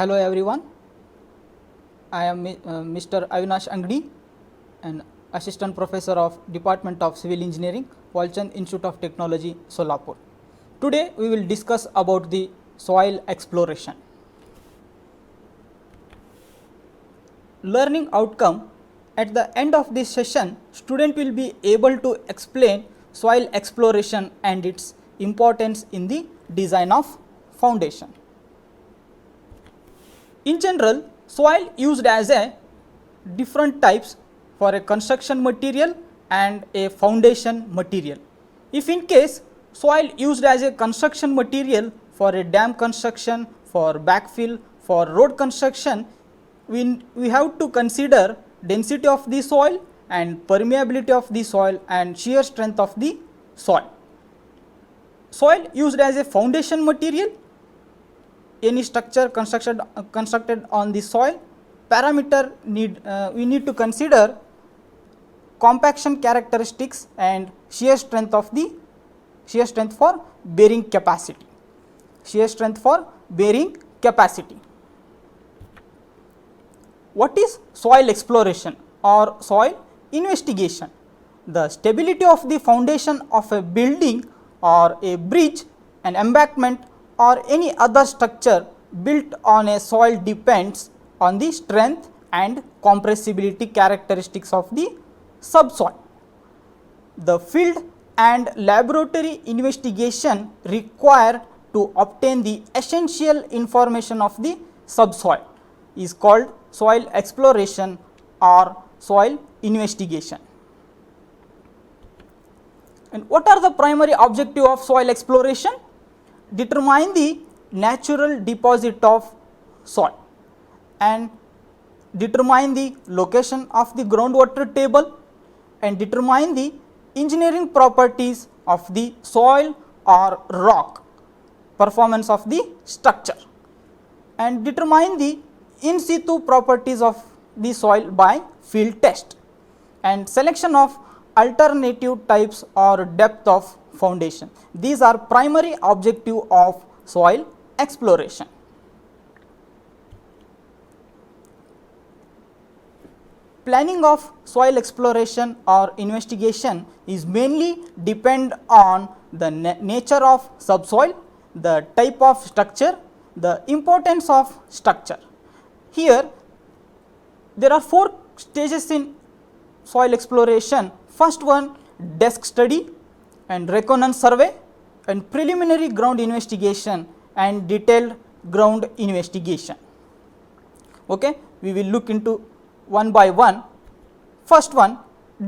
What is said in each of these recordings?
Hello everyone, I am Mr. Avinash Angdi, an Assistant Professor of Department of Civil Engineering, Walchand Institute of Technology, Solapur. Today we will discuss about the soil exploration. Learning outcome: at the end of this session, student will be able to explain soil exploration and its importance in the design of foundation. In general, soil used as a different types for a construction material and a foundation material. If in case soil used as a construction material for a dam construction, for backfill, for road construction, we have to consider density of the soil and permeability of the soil and shear strength of the soil. Soil used as a foundation material, any structure constructed on the soil, parameter we need to consider compaction characteristics and shear strength for bearing capacity. What is soil exploration or soil investigation? The stability of the foundation of a building or a bridge, an embankment or any other structure built on a soil depends on the strength and compressibility characteristics of the subsoil. The field and laboratory investigation required to obtain the essential information of the subsoil is called soil exploration or soil investigation. And what are the primary objective of soil exploration? Determine the natural deposit of soil and determine the location of the groundwater table and determine the engineering properties of the soil or rock, performance of the structure, and determine the in situ properties of the soil by field test and selection of alternative types or depth of foundation. These are primary objective of soil exploration. Planning of soil exploration or investigation is mainly depend on the nature of subsoil, the type of structure, the importance of structure. Here there are 4 stages in soil exploration. First one, desk study and reconnaissance survey and preliminary ground investigation and detailed ground investigation. Okay, we will look into one by one. First one,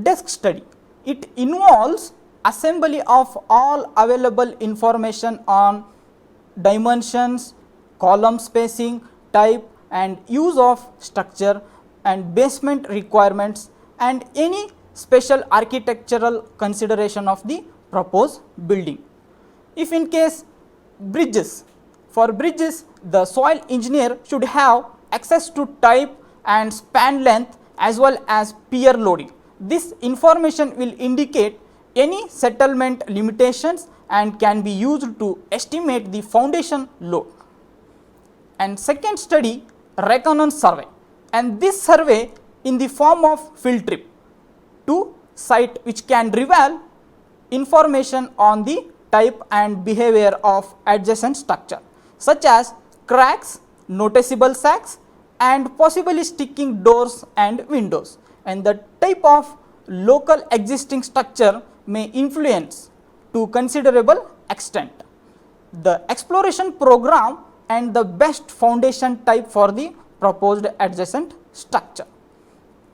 desk study. It involves assembly of all available information on dimensions, column spacing, type and use of structure and basement requirements and any special architectural consideration of the proposed building. If in case bridges, for bridges the soil engineer should have access to type and span length as well as pier loading. This information will indicate any settlement limitations and can be used to estimate the foundation load. And second study, reconnaissance survey, and this survey in the form of field trip to site which can reveal information on the type and behavior of adjacent structure such as cracks, noticeable sags and possibly sticking doors and windows, and the type of local existing structure may influence to considerable extent the exploration program and the best foundation type for the proposed adjacent structure.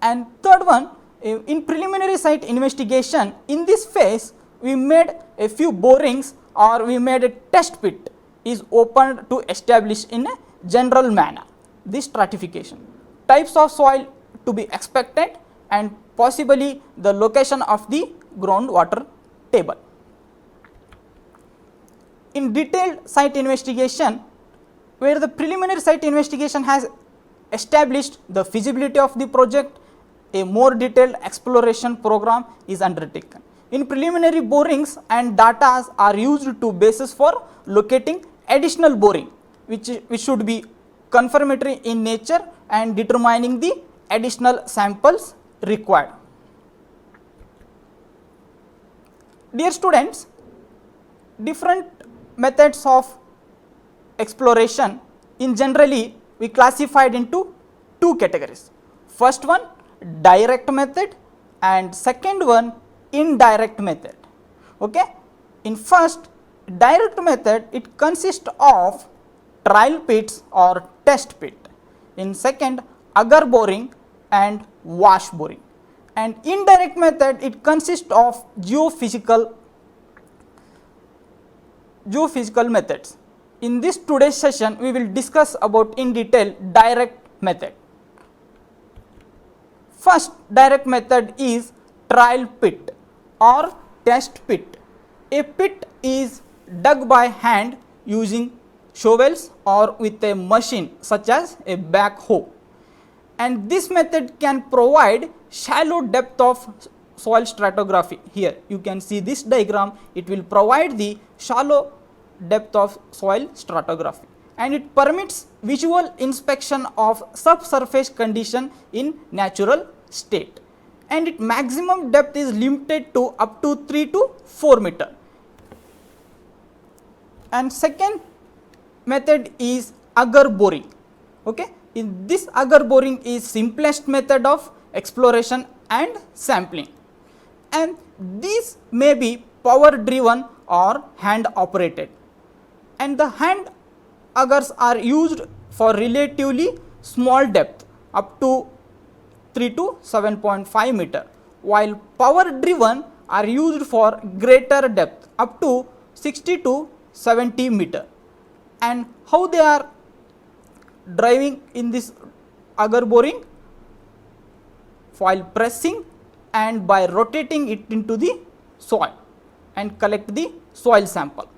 And third one, in preliminary site investigation, in this phase we made a few borings or we made a test pit is opened to establish in a general manner this stratification, types of soil to be expected and possibly the location of the groundwater table. In detailed site investigation, where the preliminary site investigation has established the feasibility of the project, a more detailed exploration program is undertaken. In preliminary borings and data are used to basis for locating additional boring which should be confirmatory in nature and determining the additional samples required. Dear students, different methods of exploration in generally we classified into two categories. First one, direct method, and second one, indirect method. Okay. In first, direct method, it consists of trial pits or test pit. In second, agar boring and wash boring. And indirect method, it consists of geophysical methods. In this today's session, we will discuss about in detail direct method. First direct method is trial pit or test pit. A pit is dug by hand using shovels or with a machine such as a backhoe, and this method can provide shallow depth of soil stratigraphy. Here you can see this diagram, it will provide the shallow depth of soil stratigraphy, and it permits visual inspection of subsurface condition in natural state, and its maximum depth is limited to up to 3 to 4 meter. And second method is agar boring. Okay. In this agar boring is simplest method of exploration and sampling, and these may be power driven or hand operated, and the hand agars are used for relatively small depth up to 3 to 7.5 meter, while power driven are used for greater depth up to 60 to 70 meter. And how they are driving in this agar boring? While pressing and by rotating it into the soil and collect the soil sample.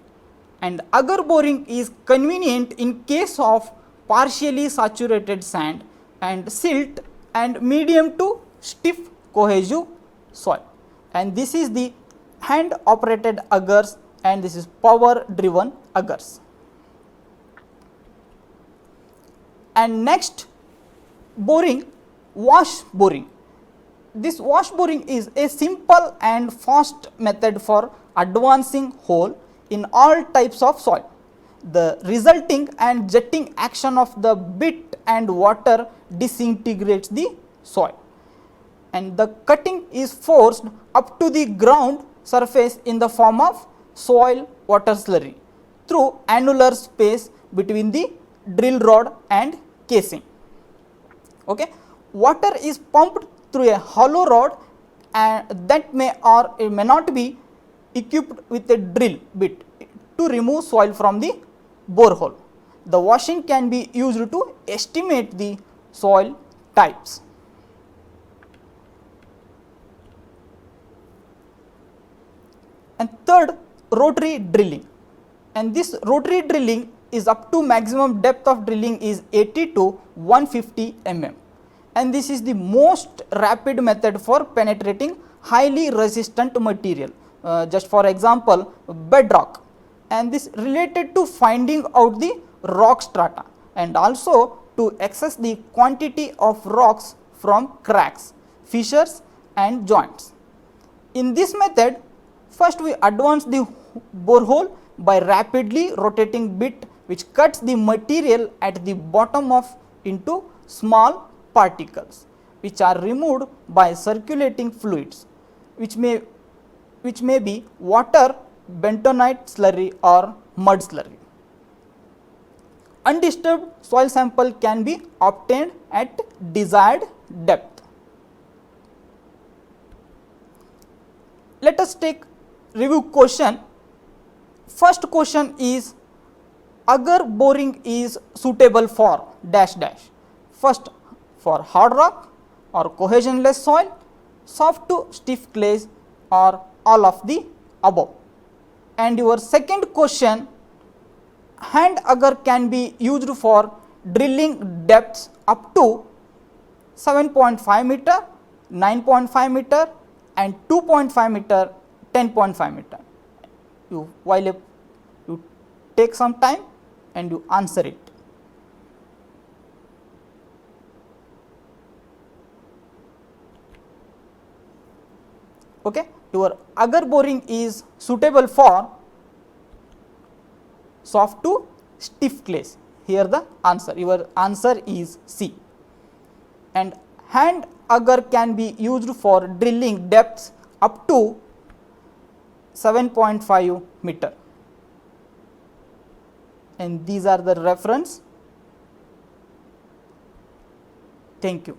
And agar boring is convenient in case of partially saturated sand and silt and medium to stiff cohesive soil, and this is the hand operated agars, and this is power driven agars. And next boring, wash boring. This wash boring is a simple and fast method for advancing hole in all types of soil. The resulting and jetting action of the bit and water disintegrates the soil, and the cutting is forced up to the ground surface in the form of soil water slurry through annular space between the drill rod and casing. Okay. Water is pumped through a hollow rod, and that may or it may not be equipped with a drill bit to remove soil from the borehole. The washing can be used to estimate the soil types. And third, rotary drilling, and this rotary drilling is up to maximum depth of drilling is 80 to 150 mm, and this is the most rapid method for penetrating highly resistant material, just for example bedrock, and this related to finding out the rock strata and also to access the quantity of rocks from cracks, fissures and joints. In this method, first we advance the borehole by rapidly rotating bit which cuts the material at the bottom of into small particles which are removed by circulating fluids which may be water, bentonite slurry or mud slurry. Undisturbed soil sample can be obtained at desired depth. Let us take review question. First question is, agar boring is suitable for dash dash. First, for hard rock or cohesionless soil, soft to stiff clays or all of the above. And your second question, hand agar can be used for drilling depths up to 7.5 meter, 9.5 meter and 2.5 meter, 10.5 meter. You take some time and you answer it. Okay, your agar boring is suitable for soft to stiff clays. Here the answer, your answer is C. And hand agar can be used for drilling depths up to 7.5 meter. And these are the reference. Thank you.